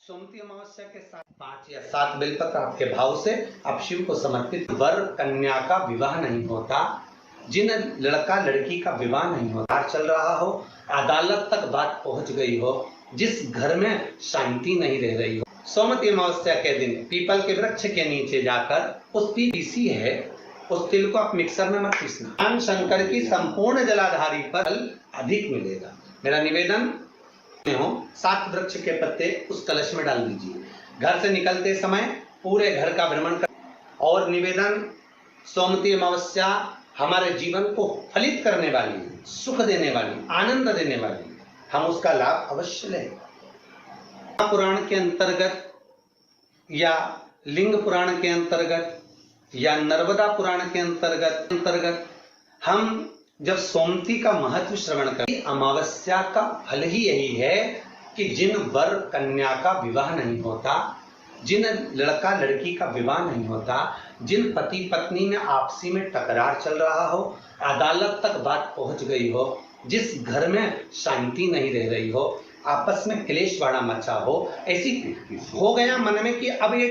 सोमती अमावस्या के साथ 5 या 7 बेलपत्र आपके भाव से आप शिव को समर्पित। वर कन्या का विवाह नहीं होता, जिन लड़का लड़की का विवाह नहीं होता, चल रहा हो, अदालत तक बात पहुंच गई हो, जिस घर में शांति नहीं रह रही हो, सोमती अमावस्या के दिन पीपल के वृक्ष के नीचे जाकर उस पीसी है उस तिल को आप मिक्सर में मत पीसना। भगवान शंकर की संपूर्ण जलाधारी पर फल अधिक मिलेगा। मेरा निवेदन हो, 7 वृक्ष के पत्ते उस कलश में डाल दीजिए। घर से निकलते समय पूरे घर का भ्रमण कर। और निवेदन, सोमती अमावस्या हमारे जीवन को फलित करने वाली, सुख देने वाली, आनंद देने वाली, हम उसका लाभ अवश्य लें। पुराण के अंतर्गत या लिंग पुराण के अंतर्गत या नर्मदा पुराण के अंतर्गत हम जब सोमती का महत्व श्रवण करें, अमावस्या का फल ही यही है कि जिन वर कन्या का विवाह नहीं होता, जिन लड़का लड़की का विवाह नहीं होता, जिन पति पत्नी में आपसी में टकरार चल रहा हो, अदालत तक बात पहुंच गई हो, जिस घर में शांति नहीं रह रही हो, आपस में क्लेश बड़ा मचा हो, ऐसी हो गया मन में कि अब ये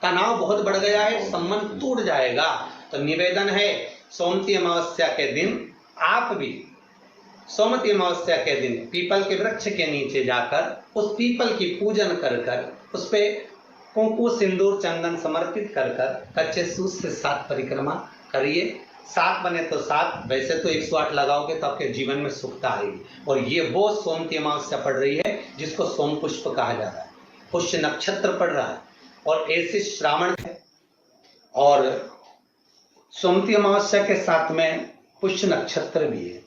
तनाव बहुत बढ़ गया है, संबंध टूट जाएगा, तो निवेदन है सोमती अमावस्या के दिन आप भी सोमती अमावस्या के दिन पीपल के वृक्ष के नीचे जाकर उस पीपल की पूजन कर उस पे कुंकु सिंदूर चंदन समर्पित कर कच्चे सूत से 7 परिक्रमा करिए। 7 बने तो 7, वैसे तो 108 लगाओगे तो आपके जीवन में सुखता आएगी। और ये वो सोमती अमावस्या पड़ रही है जिसको सोम पुष्प कहा जा रहा है, पुष्य नक्षत्र पड़ रहा है और ऐसे श्रावण है। और सोमती अमावस्या के साथ में पुष्य नक्षत्र भी है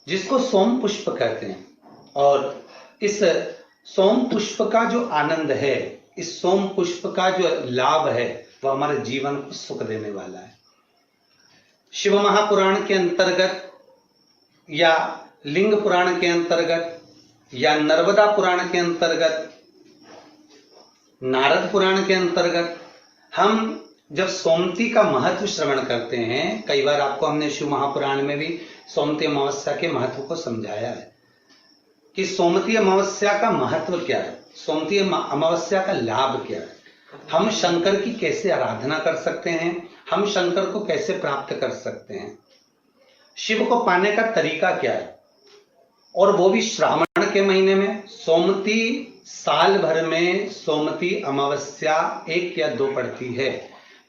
जिसको सोम पुष्प कहते हैं। और इस सोम पुष्प का जो आनंद है, इस सोम पुष्प का जो लाभ है, वह हमारे जीवन को सुख देने वाला है। शिव महापुराण के अंतर्गत या लिंग पुराण के अंतर्गत या नर्मदा पुराण के अंतर्गत, नारद पुराण के अंतर्गत हम जब सोमती का महत्व श्रवण करते हैं, कई बार आपको हमने शिव महापुराण में भी सोमती अमावस्या के महत्व को समझाया है कि सोमती अमावस्या का महत्व क्या है, सोमती अमावस्या का लाभ क्या है, हम शंकर की कैसे आराधना कर सकते हैं, हम शंकर को कैसे प्राप्त कर सकते हैं, शिव को पाने का तरीका क्या है। और वो भी श्रावण के महीने में। सोमती साल भर में सोमती अमावस्या 1 या 2 पड़ती है,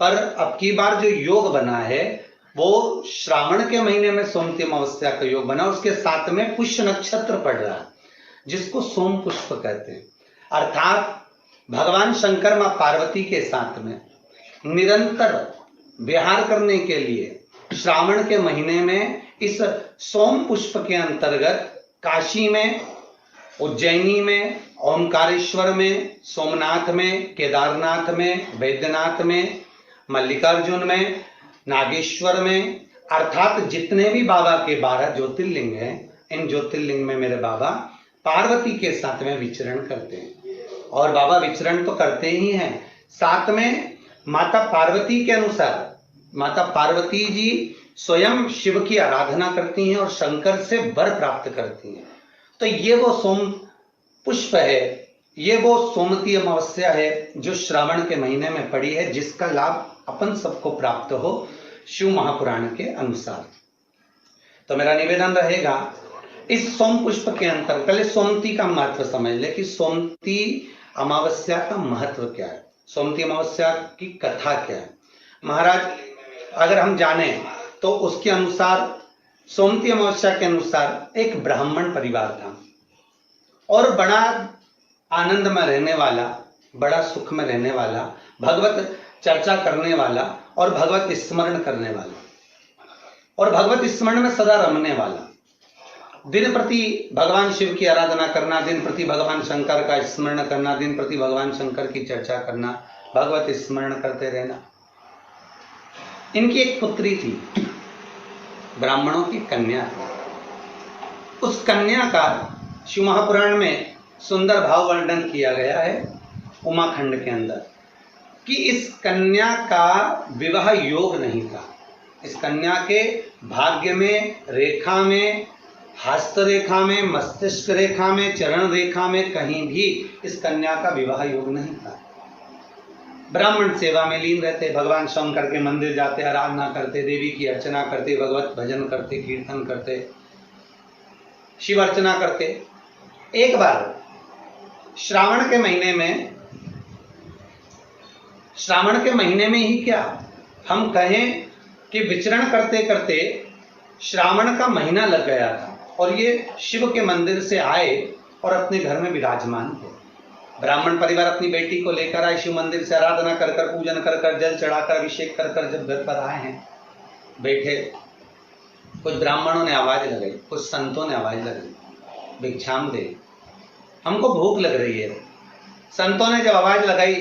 पर अब की बार जो योग बना है वो श्रावण के महीने में सोमती अमावस्या का योग बना, उसके साथ में पुष्य नक्षत्र पड़ रहा है जिसको सोम पुष्प कहते हैं। अर्थात भगवान शंकर मां पार्वती के साथ में निरंतर विहार करने के लिए श्रावण के महीने में इस सोम पुष्प के अंतर्गत काशी में, उज्जैनी में, ओमकारेश्वर में, सोमनाथ में, केदारनाथ में, वैद्यनाथ में, मल्लिकार्जुन में, नागेश्वर में, अर्थात जितने भी बाबा के 12 ज्योतिर्लिंग हैं, इन ज्योतिर्लिंग में मेरे बाबा पार्वती के साथ में विचरण करते हैं। और बाबा विचरण तो करते ही हैं, साथ में माता पार्वती के अनुसार माता पार्वती जी स्वयं शिव की आराधना करती हैं और शंकर से वर प्राप्त करती हैं। तो ये वो सोम पुष्प है, ये वो सोमती अमावस्या है जो श्रावण के महीने में पड़ी है, जिसका लाभ अपन सबको प्राप्त हो शिव महापुराण के अनुसार। तो मेरा निवेदन रहेगा, इस सोम पुष्प के अंतर पहले सोमती का महत्व समझ ले कि सोमती अमावस्या का महत्व क्या है, सोमती अमावस्या की कथा क्या है। महाराज अगर हम जाने तो उसके अनुसार, सोमती अमावस्या के अनुसार एक ब्राह्मण परिवार था और बड़ा आनंद में रहने वाला, बड़ा सुख में रहने वाला, भगवत चर्चा करने वाला और भगवत स्मरण करने वाला और भगवत स्मरण में सदा रमने वाला, दिन प्रति भगवान शिव की आराधना करना, दिन प्रति भगवान शंकर का स्मरण करना, दिन प्रति भगवान शंकर की चर्चा करना, भगवत स्मरण करते रहना। इनकी एक पुत्री थी, ब्राह्मणों की कन्या थी। उस कन्या का शिव महापुराण में सुंदर भाव वर्णन किया गया है उमाखंड के अंदर कि इस कन्या का विवाह योग नहीं था। इस कन्या के भाग्य में, रेखा में, हस्त रेखा में, मस्तिष्क रेखा में, चरण रेखा में कहीं भी इस कन्या का विवाह योग नहीं था। ब्राह्मण सेवा में लीन रहते, भगवान शंकर के मंदिर जाते, आराधना करते, देवी की अर्चना करते, भगवत भजन करते, कीर्तन करते, शिव अर्चना करते। एक बार श्रावण के महीने में ही क्या हम कहें कि विचरण करते करते श्रावण का महीना लग गया था और ये शिव के मंदिर से आए और अपने घर में विराजमान थे। ब्राह्मण परिवार अपनी बेटी को लेकर आए, शिव मंदिर से आराधना कर कर, पूजन कर कर, जल चढ़ाकर, अभिषेक कर कर जब घर पर आए हैं, बैठे, कुछ ब्राह्मणों ने आवाज लगाई, कुछ संतों ने आवाज लगाई, भिक्षाम दे, हमको भूख लग रही है। संतों ने जब आवाज लगाई,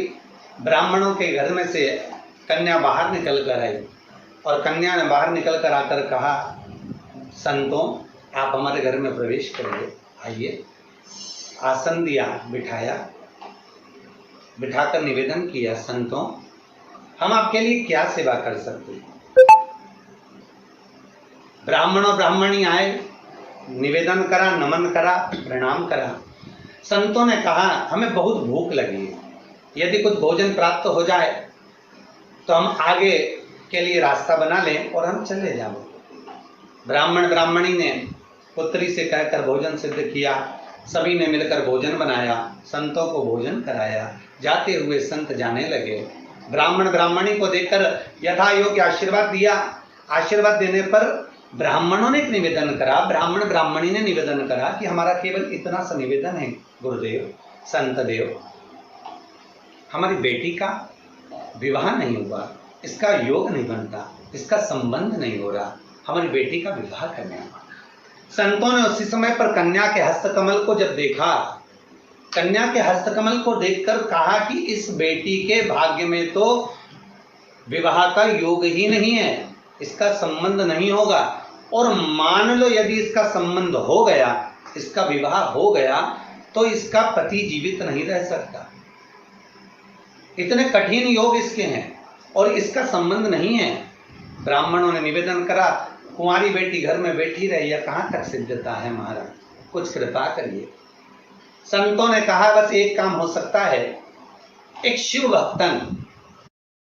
ब्राह्मणों के घर में से कन्या बाहर निकल कर आई और कन्या ने बाहर निकल कर आकर कहा, संतों आप हमारे घर में प्रवेश करिए, आइए। आसन दिया, बिठाया, बिठाकर निवेदन किया, संतों हम आपके लिए क्या सेवा कर सकते हैं। ब्राह्मणों ब्राह्मणी आए, निवेदन करा, नमन करा, प्रणाम करा। संतों ने कहा हमें बहुत भूख लगी है, यदि कुछ भोजन प्राप्त हो जाए तो हम आगे के लिए रास्ता बना लें और हम चले जाओ। ब्राह्मण ब्राह्मणी ने पुत्री से कहकर भोजन सिद्ध किया, सभी ने मिलकर भोजन बनाया, संतों को भोजन कराया। जाते हुए संत जाने लगे। ब्राह्मण ब्राह्मणी को देखकर यथा योग्य आशीर्वाद दिया। आशीर्वाद देने पर ब्राह्मणों ने एक निवेदन करा, ब्राह्मण ब्राह्मणी ने निवेदन करा कि हमारा केवल इतना सा निवेदन है गुरुदेव, संत देव, हमारी बेटी का विवाह नहीं हुआ, इसका योग नहीं बनता, इसका संबंध नहीं हो रहा, हमारी बेटी का विवाह करने हुआ। संतों ने उसी समय पर कन्या के हस्तकमल को जब देखा, कन्या के हस्तकमल को देखकर कहा कि इस बेटी के भाग्य में तो विवाह का योग ही नहीं है, इसका संबंध नहीं होगा, और मान लो यदि इसका संबंध हो गया, इसका विवाह हो गया, तो इसका पति जीवित नहीं रह सकता। इतने कठिन योग इसके हैं और इसका संबंध नहीं है। ब्राह्मणों ने निवेदन करा, कुंवारी बेटी घर में बैठी रही है, कहाँ तक सिद्धता है महाराज, कुछ कृपा करिए। संतों ने कहा बस एक काम हो सकता है, एक शिव भक्तन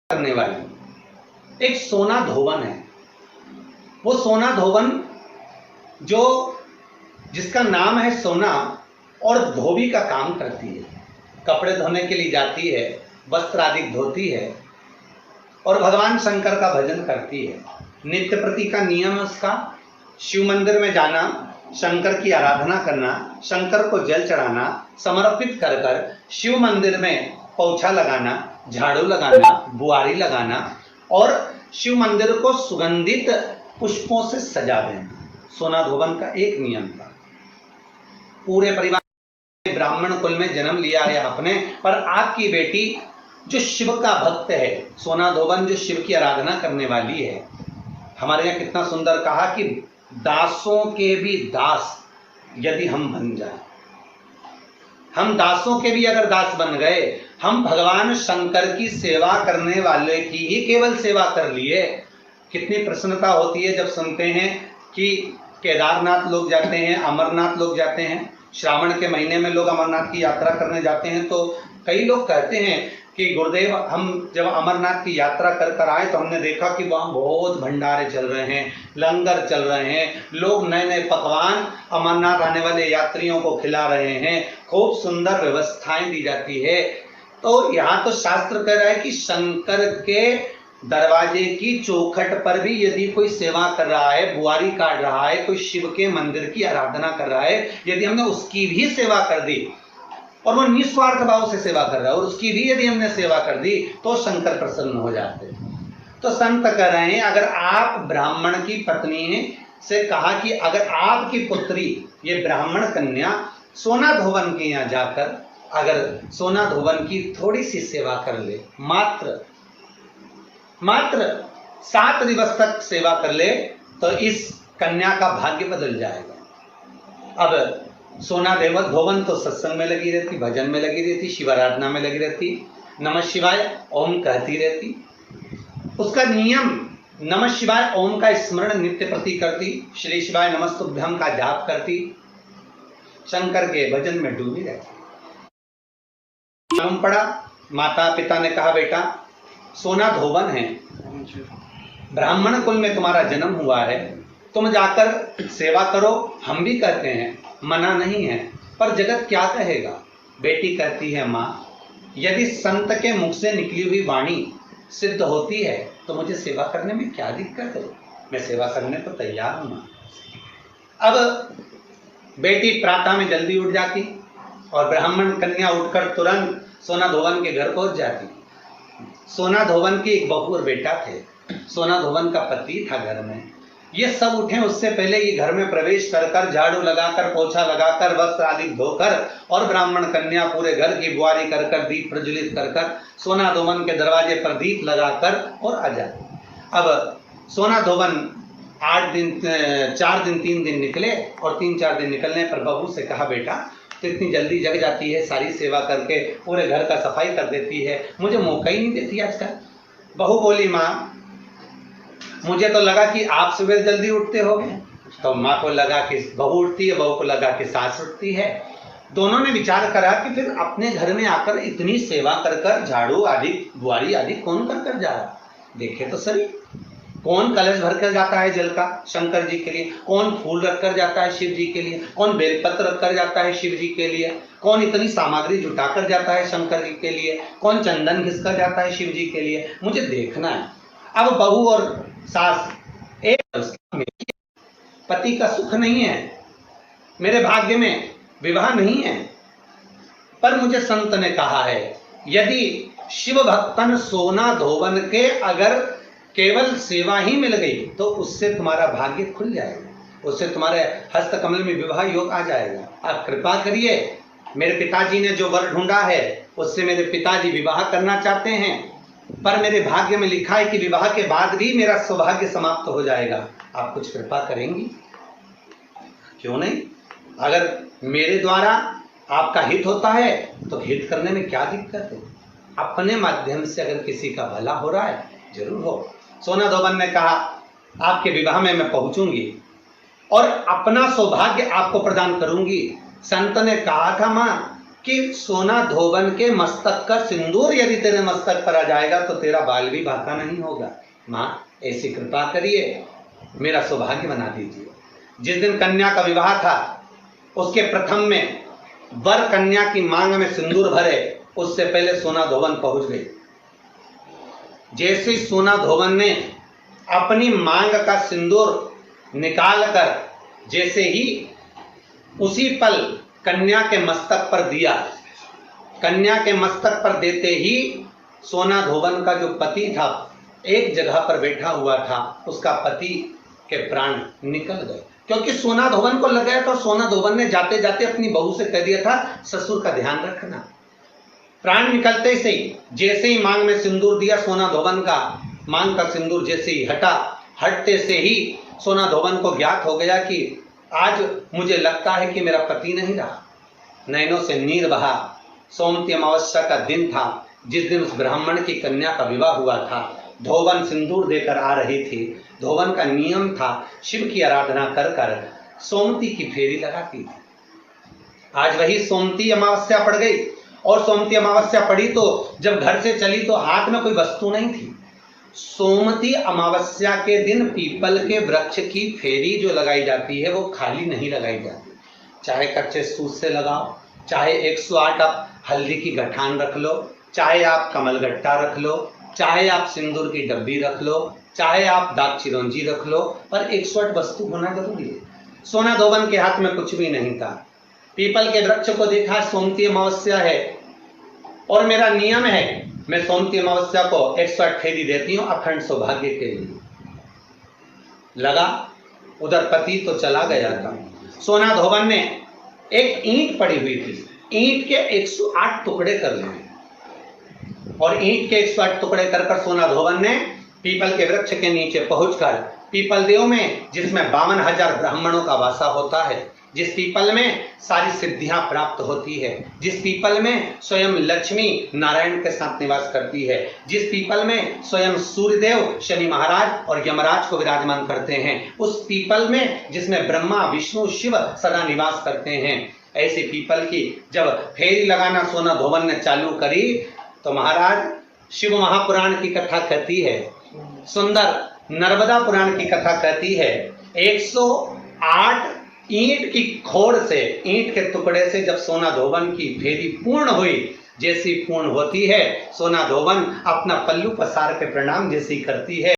करने वाली एक सोना धोवन है, वो सोना धोवन जिसका नाम है सोना और धोबी का काम करती है, कपड़े धोने के लिए जाती है, वस्त्र आदि धोती है और भगवान शंकर का भजन करती है। नित्य प्रति का नियम है उसका, शिव मंदिर में जाना, शंकर की आराधना करना, शंकर को जल चढ़ाना, समर्पित कर कर शिव मंदिर में पोछा लगाना, झाड़ू लगाना, बुआरी लगाना और शिव मंदिर को सुगंधित पुष्पों से सजा देना, सोना धोवन का एक नियम था। पूरे परिवार ब्राह्मण कुल में जन्म लिया है आपने, पर आपकी बेटी जो शिव का भक्त है, सोना धोवन जो शिव की आराधना करने वाली है। हमारे यहाँ कितना सुंदर कहा कि दासों के भी दास यदि हम बन जाए, हम दासों के भी अगर दास बन गए, हम भगवान शंकर की सेवा करने वाले की ही केवल सेवा कर लिए, कितनी प्रसन्नता होती है जब सुनते हैं कि केदारनाथ लोग जाते हैं, अमरनाथ लोग जाते हैं, श्रावण के महीने में लोग अमरनाथ की यात्रा करने जाते हैं। तो कई लोग कहते हैं कि गुरुदेव हम जब अमरनाथ की यात्रा कर कर आए तो हमने देखा कि वहाँ बहुत भंडारे चल रहे हैं, लंगर चल रहे हैं, लोग नए नए पकवान अमरनाथ आने वाले यात्रियों को खिला रहे हैं, खूब सुंदर व्यवस्थाएं दी जाती है। तो यहाँ तो शास्त्र कह रहा है कि शंकर के दरवाजे की चौखट पर भी यदि कोई सेवा कर रहा है, बुआरी काट रहा है, कोई शिव के मंदिर की आराधना कर रहा है, यदि हमने उसकी भी सेवा कर दी और वो निस्वार्थ भाव से सेवा कर रहा है और उसकी भी यदि हमने सेवा कर दी तो शंकर प्रसन्न हो जाते हैं। तो संत कह रहे हैं अगर आप ब्राह्मण की पत्नी से कहा कि अगर आपकी पुत्री ये ब्राह्मण कन्या सोना धोवन के यहाँ जाकर अगर सोना धोवन की थोड़ी सी सेवा कर ले, मात्र 7 दिवस तक सेवा कर ले, तो इस कन्या का भाग्य बदल जाएगा। अब सोना धोवन तो सत्संग में लगी रहती, भजन में लगी रहती, शिवाराधना में लगी रहती, नमः शिवाय ओम कहती रहती। उसका नियम नमः शिवाय ओम का स्मरण नित्य प्रति करती, श्री शिवाय नमस्तुभ्यम का जाप करती, शंकर के भजन में डूबी रहती। मालूम पड़ा, माता पिता ने कहा बेटा सोना धोबन है, ब्राह्मण कुल में तुम्हारा जन्म हुआ है, तुम जाकर सेवा करो, हम भी करते हैं, मना नहीं है, पर जगत क्या कहेगा। बेटी कहती है माँ यदि संत के मुख से निकली हुई वाणी सिद्ध होती है तो मुझे सेवा करने में क्या दिक्कत है, मैं सेवा करने को तैयार हूं माँ। अब बेटी प्रातः में जल्दी उठ जाती और ब्राह्मण कन्या उठकर तुरंत सोना धोबन के घर पहुंच जाती। सोना धोबन की एक बहू और बेटा थे, सोना धोबन का पति था घर में। ये सब उठे उससे पहले ये घर में प्रवेश कर कर झाड़ू लगाकर, पोछा लगाकर, वस्त्र आदि धोकर और ब्राह्मण कन्या पूरे घर की बुआरी कर कर, दीप प्रज्वलित कर कर सोना धोबन के दरवाजे पर दीप लगाकर और आ जाते। अब सोना धोबन 4 दिन 3 दिन निकले और 3-4 दिन निकलने पर बहू से कहा बेटा तो इतनी जल्दी जग जाती है, सारी सेवा करके पूरे घर का सफाई कर देती है, मुझे मौका ही नहीं देती आजकल। बहू बोली माँ मुझे तो लगा कि आप सुबह जल्दी उठते होगे, तो माँ को लगा कि बहू उठती है, बहू को लगा कि सास उठती है। दोनों ने विचार करा कि फिर अपने घर में आकर इतनी सेवा कर कर, झाड़ू आदि बुआरी आदि कौन कर कर जा रहा, देखे तो सही। कौन कलश भर कर जाता है जल का शंकर जी के लिए, कौन फूल रख कर जाता है शिव जी के लिए, कौन बेलपत्र रख कर जाता है शिव जी के लिए, कौन इतनी सामग्री जुटा कर जाता है शंकर जी के लिए, कौन चंदन घिस कर जाता है शिव जी के लिए, मुझे देखना है। अब बहू और सास एक पति का सुख नहीं है, मेरे भाग्य में विवाह नहीं है, पर मुझे संत ने कहा है यदि शिव भक्तन सोना धोबन के अगर केवल सेवा ही मिल गई तो उससे तुम्हारा भाग्य खुल जाएगा, उससे तुम्हारे हस्त कमल में विवाह योग आ जाएगा। आप कृपा करिए, मेरे पिताजी ने जो वर ढूंढा है उससे मेरे पिताजी विवाह करना चाहते हैं, पर मेरे भाग्य में लिखा है कि विवाह के बाद भी मेरा सौभाग्य समाप्त हो जाएगा। आप कुछ कृपा करेंगी? क्यों नहीं, अगर मेरे द्वारा आपका हित होता है तो हित करने में क्या दिक्कत है, अपने माध्यम से अगर किसी का भला हो रहा है जरूर हो। सोना धोबन ने कहा आपके विवाह में मैं पहुंचूंगी और अपना सौभाग्य आपको प्रदान करूंगी। संत ने कहा था मां कि सोना धोबन के मस्तक का सिंदूर यदि तेरे मस्तक पर आ जाएगा तो तेरा बाल भी बांका नहीं होगा। मां ऐसी कृपा करिए, मेरा सौभाग्य बना दीजिए। जिस दिन कन्या का विवाह था उसके प्रथम में वर कन्या की मांग में सिंदूर भरे, उससे पहले सोना धोबन पहुंच गई। जैसे सोना धोबन ने अपनी मांग का सिंदूर निकाल कर जैसे ही उसी पल कन्या के मस्तक पर दिया, कन्या के मस्तक पर देते ही सोना धोबन का जो पति था एक जगह पर बैठा हुआ था, उसका पति के प्राण निकल गए, क्योंकि सोना धोबन को लग गया था। सोना धोबन ने जाते जाते अपनी बहू से कह दिया था ससुर का ध्यान रखना। प्राण निकलते से ही जैसे ही मांग में सिंदूर दिया, सोना धोबन का मांग का सिंदूर जैसे ही हटा, हटते से ही सोना धोबन को ज्ञात हो गया कि आज मुझे लगता है कि मेरा पति नहीं रहा। नैनों से नीर बहा। सोमती अमावस्या का दिन था जिस दिन उस ब्राह्मण की कन्या का विवाह हुआ था। धोबन सिंदूर देकर आ रही थी। धोबन का नियम था शिव की आराधना कर कर सोमती की फेरी लगाती थी। आज वही सोमती अमावस्या पड़ गई और सोमती अमावस्या पड़ी तो जब घर से चली तो हाथ में कोई वस्तु नहीं थी। सोमती अमावस्या के दिन पीपल के वृक्ष की फेरी जो लगाई जाती है वो खाली नहीं लगाई जाती, चाहे कच्चे सूत से लगाओ, चाहे 108 आप हल्दी की गठान रख लो, चाहे आप कमलगट्टा रख लो, चाहे आप सिंदूर की डब्बी रख लो, चाहे आप दाग चिरौंजी रख लो, पर 108 वस्तु होना जरूरी है। सोना धोबन के हाथ में कुछ भी नहीं था। पीपल के वृक्ष को देखा, सोमती अमावस्या है और मेरा नियम है मैं सोमती अमावस्या को 108 फेरी देती हूँ अखंड सौभाग्य के लिए। लगा उधर पति तो चला गया था। सोना धोबन ने एक ईंट पड़ी हुई थी, ईंट के 108 टुकड़े कर लिए और ईंट के 108 टुकड़े कर सोना धोबन ने पीपल के वृक्ष के नीचे पहुंचकर पीपल देव में जिसमें 52,000 ब्राह्मणों का वासा होता है, जिस पीपल में सारी सिद्धियां प्राप्त होती है, जिस पीपल में स्वयं लक्ष्मी नारायण के साथ निवास करती है, जिस पीपल में स्वयं सूर्यदेव शनि महाराज और यमराज को विराजमान करते हैं, उस पीपल में जिसमें ब्रह्मा विष्णु शिव सदा निवास करते हैं, ऐसे पीपल की जब फेरी लगाना सोना धोवन ने चालू करी तो महाराज शिव महापुराण की कथा कहती है, सुंदर नर्मदा पुराण की कथा कहती है, 108 ईंट की खोड़ से, ईंट के टुकड़े से जब सोना धोवन की फेरी पूर्ण हुई, जैसी पूर्ण होती है सोना धोवन अपना पल्लू पसार के प्रणाम जैसी करती है।